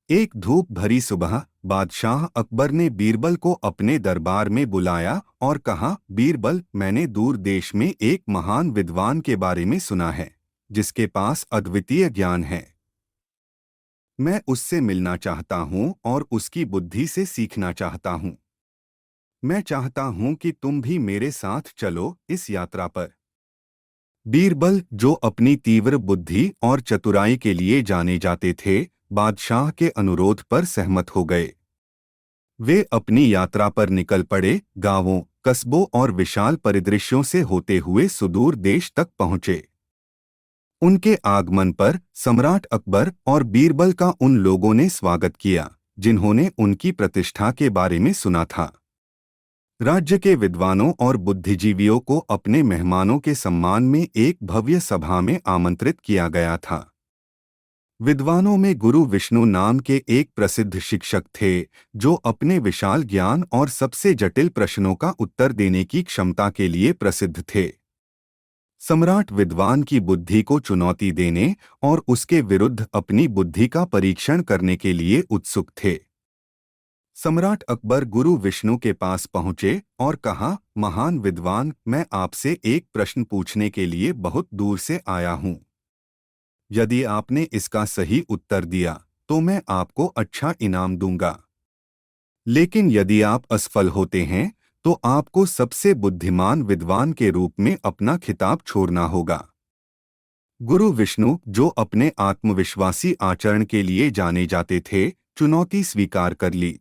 एक धूप भरी सुबह बादशाह अकबर ने बीरबल को अपने दरबार में बुलाया और कहा, बीरबल, मैंने दूर देश में एक महान विद्वान के बारे में सुना है जिसके पास अद्वितीय ज्ञान है। मैं उससे मिलना चाहता हूँ और उसकी बुद्धि से सीखना चाहता हूँ। मैं चाहता हूँ कि तुम भी मेरे साथ चलो इस यात्रा पर। बीरबल, जो अपनी तीव्र बुद्धि और चतुराई के लिए जाने जाते थे, बादशाह के अनुरोध पर सहमत हो गए। वे अपनी यात्रा पर निकल पड़े, गांवों, कस्बों और विशाल परिदृश्यों से होते हुए सुदूर देश तक पहुंचे। उनके आगमन पर सम्राट अकबर और बीरबल का उन लोगों ने स्वागत किया जिन्होंने उनकी प्रतिष्ठा के बारे में सुना था। राज्य के विद्वानों और बुद्धिजीवियों को अपने मेहमानों के सम्मान में एक भव्य सभा में आमंत्रित किया गया था। विद्वानों में गुरु विष्णु नाम के एक प्रसिद्ध शिक्षक थे, जो अपने विशाल ज्ञान और सबसे जटिल प्रश्नों का उत्तर देने की क्षमता के लिए प्रसिद्ध थे। सम्राट विद्वान की बुद्धि को चुनौती देने और उसके विरुद्ध अपनी बुद्धि का परीक्षण करने के लिए उत्सुक थे। सम्राट अकबर गुरु विष्णु के पास पहुंचे और कहा, महान विद्वान, मैं आपसे एक प्रश्न पूछने के लिए बहुत दूर से आया हूं। यदि आपने इसका सही उत्तर दिया तो मैं आपको अच्छा इनाम दूंगा, लेकिन यदि आप असफल होते हैं तो आपको सबसे बुद्धिमान विद्वान के रूप में अपना खिताब छोड़ना होगा। गुरु विष्णु, जो अपने आत्मविश्वासी आचरण के लिए जाने जाते थे, चुनौती स्वीकार कर ली।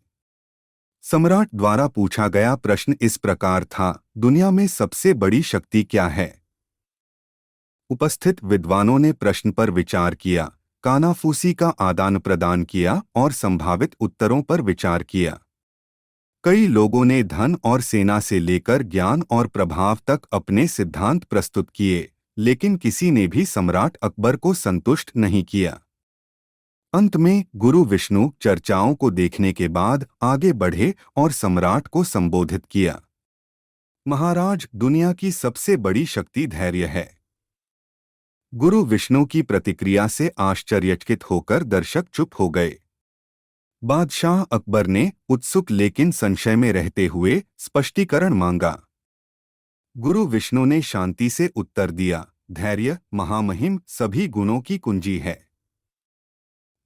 सम्राट द्वारा पूछा गया प्रश्न इस प्रकार था, दुनिया में सबसे बड़ी शक्ति क्या है? उपस्थित विद्वानों ने प्रश्न पर विचार किया, कानाफूसी का आदान प्रदान किया और संभावित उत्तरों पर विचार किया। कई लोगों ने धन और सेना से लेकर ज्ञान और प्रभाव तक अपने सिद्धांत प्रस्तुत किए, लेकिन किसी ने भी सम्राट अकबर को संतुष्ट नहीं किया। अंत में गुरु विष्णु चर्चाओं को देखने के बाद आगे बढ़े और सम्राट को संबोधित किया। महाराज, दुनिया की सबसे बड़ी शक्ति धैर्य है। गुरु विष्णु की प्रतिक्रिया से आश्चर्यचकित होकर दर्शक चुप हो गए। बादशाह अकबर ने उत्सुक लेकिन संशय में रहते हुए स्पष्टीकरण मांगा। गुरु विष्णु ने शांति से उत्तर दिया, धैर्य महामहिम सभी गुणों की कुंजी है।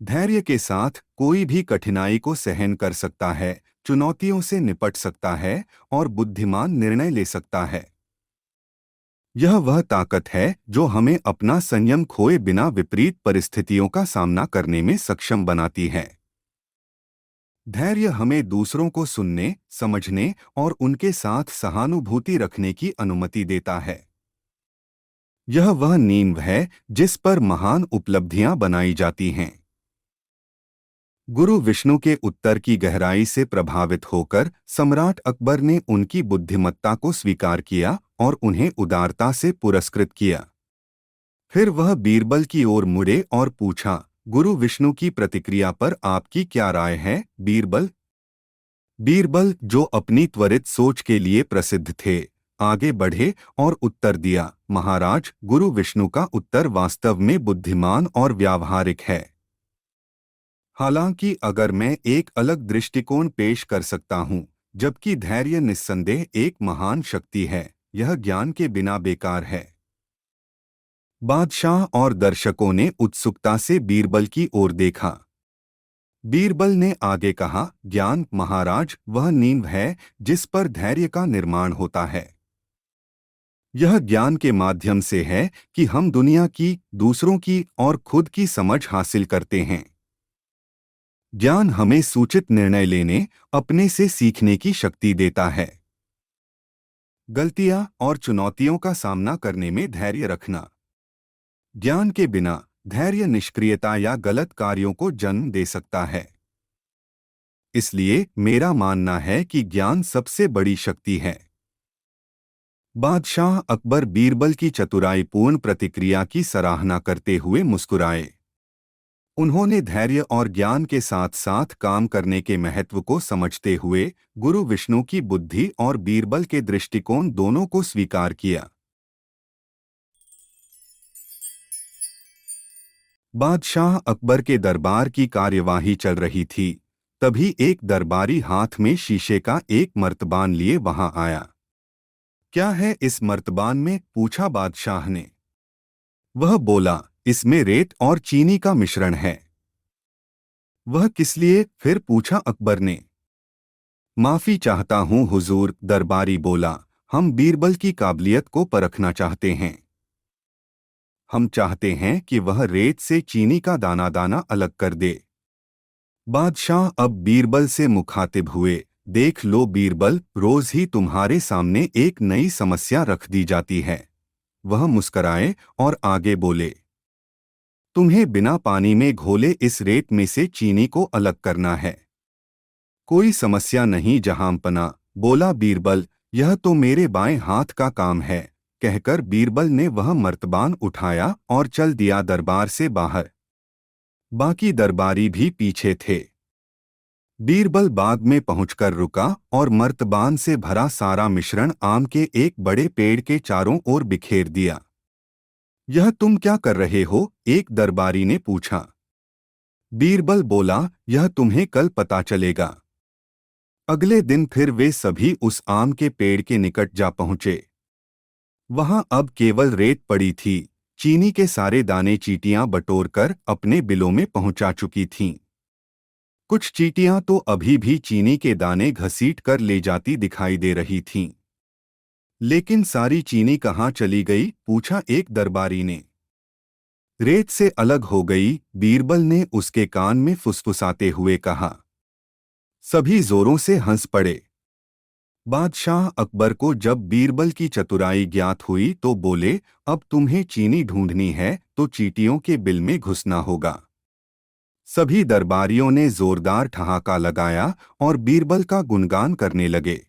धैर्य के साथ कोई भी कठिनाई को सहन कर सकता है, चुनौतियों से निपट सकता है और बुद्धिमान निर्णय ले सकता है। यह वह ताकत है जो हमें अपना संयम खोए बिना विपरीत परिस्थितियों का सामना करने में सक्षम बनाती है। धैर्य हमें दूसरों को सुनने, समझने और उनके साथ सहानुभूति रखने की अनुमति देता है। यह वह नींव है जिस पर महान उपलब्धियां बनाई जाती हैं। गुरु विष्णु के उत्तर की गहराई से प्रभावित होकर सम्राट अकबर ने उनकी बुद्धिमत्ता को स्वीकार किया और उन्हें उदारता से पुरस्कृत किया। फिर वह बीरबल की ओर मुड़े और पूछा, गुरु विष्णु की प्रतिक्रिया पर आपकी क्या राय है, बीरबल? बीरबल, जो अपनी त्वरित सोच के लिए प्रसिद्ध थे, आगे बढ़े और उत्तर दिया, महाराज, गुरु विष्णु का उत्तर वास्तव में बुद्धिमान और व्यावहारिक है। हालांकि अगर मैं एक अलग दृष्टिकोण पेश कर सकता हूं, जबकि धैर्य निस्संदेह एक महान शक्ति है, यह ज्ञान के बिना बेकार है। बादशाह और दर्शकों ने उत्सुकता से बीरबल की ओर देखा। बीरबल ने आगे कहा, ज्ञान महाराज वह नींव है जिस पर धैर्य का निर्माण होता है। यह ज्ञान के माध्यम से है कि हम दुनिया की, दूसरों की और खुद की समझ हासिल करते हैं। ज्ञान हमें सूचित निर्णय लेने, अपने से सीखने की शक्ति देता है। गलतियां और चुनौतियों का सामना करने में धैर्य रखना। ज्ञान के बिना धैर्य निष्क्रियता या गलत कार्यों को जन्म दे सकता है। इसलिए मेरा मानना है कि ज्ञान सबसे बड़ी शक्ति है। बादशाह अकबर बीरबल की चतुराईपूर्ण प्रतिक्रिया की सराहना करते हुए मुस्कुराए। उन्होंने धैर्य और ज्ञान के साथ साथ काम करने के महत्व को समझते हुए गुरु विष्णु की बुद्धि और बीरबल के दृष्टिकोण दोनों को स्वीकार किया। बादशाह अकबर के दरबार की कार्यवाही चल रही थी। तभी एक दरबारी हाथ में शीशे का एक मर्तबान लिए वहां आया। क्या है इस मर्तबान में? पूछा बादशाह ने। वह बोला, इसमें रेत और चीनी का मिश्रण है। वह किस लिए? फिर पूछा अकबर ने। माफी चाहता हूँ हुजूर, दरबारी बोला, हम बीरबल की काबिलियत को परखना चाहते हैं। हम चाहते हैं कि वह रेत से चीनी का दाना दाना अलग कर दे। बादशाह अब बीरबल से मुखातिब हुए। देख लो बीरबल, रोज ही तुम्हारे सामने एक नई समस्या रख दी जाती है। वह मुस्कराए और आगे बोले, तुम्हें बिना पानी में घोले इस रेत में से चीनी को अलग करना है। कोई समस्या नहीं जहांपना, बोला बीरबल, यह तो मेरे बाएं हाथ का काम है। कहकर बीरबल ने वह मर्तबान उठाया और चल दिया दरबार से बाहर। बाकी दरबारी भी पीछे थे। बीरबल बाग में पहुंचकर रुका और मर्तबान से भरा सारा मिश्रण आम के एक बड़े पेड़ के चारों ओर बिखेर दिया। यह तुम क्या कर रहे हो? एक दरबारी ने पूछा। बीरबल बोला, यह तुम्हें कल पता चलेगा। अगले दिन फिर वे सभी उस आम के पेड़ के निकट जा पहुंचे। वहां अब केवल रेत पड़ी थी। चीनी के सारे दाने चींटियां बटोरकर अपने बिलों में पहुंचा चुकी थीं। कुछ चींटियां तो अभी भी चीनी के दाने घसीट कर ले जाती दिखाई दे रही थीं। लेकिन सारी चीनी कहाँ चली गई? पूछा एक दरबारी ने। रेत से अलग हो गई, बीरबल ने उसके कान में फुसफुसाते हुए कहा। सभी जोरों से हंस पड़े। बादशाह अकबर को जब बीरबल की चतुराई ज्ञात हुई तो बोले, अब तुम्हें चीनी ढूंढनी है तो चींटियों के बिल में घुसना होगा। सभी दरबारियों ने जोरदार ठहाका लगाया और बीरबल का गुणगान करने लगे।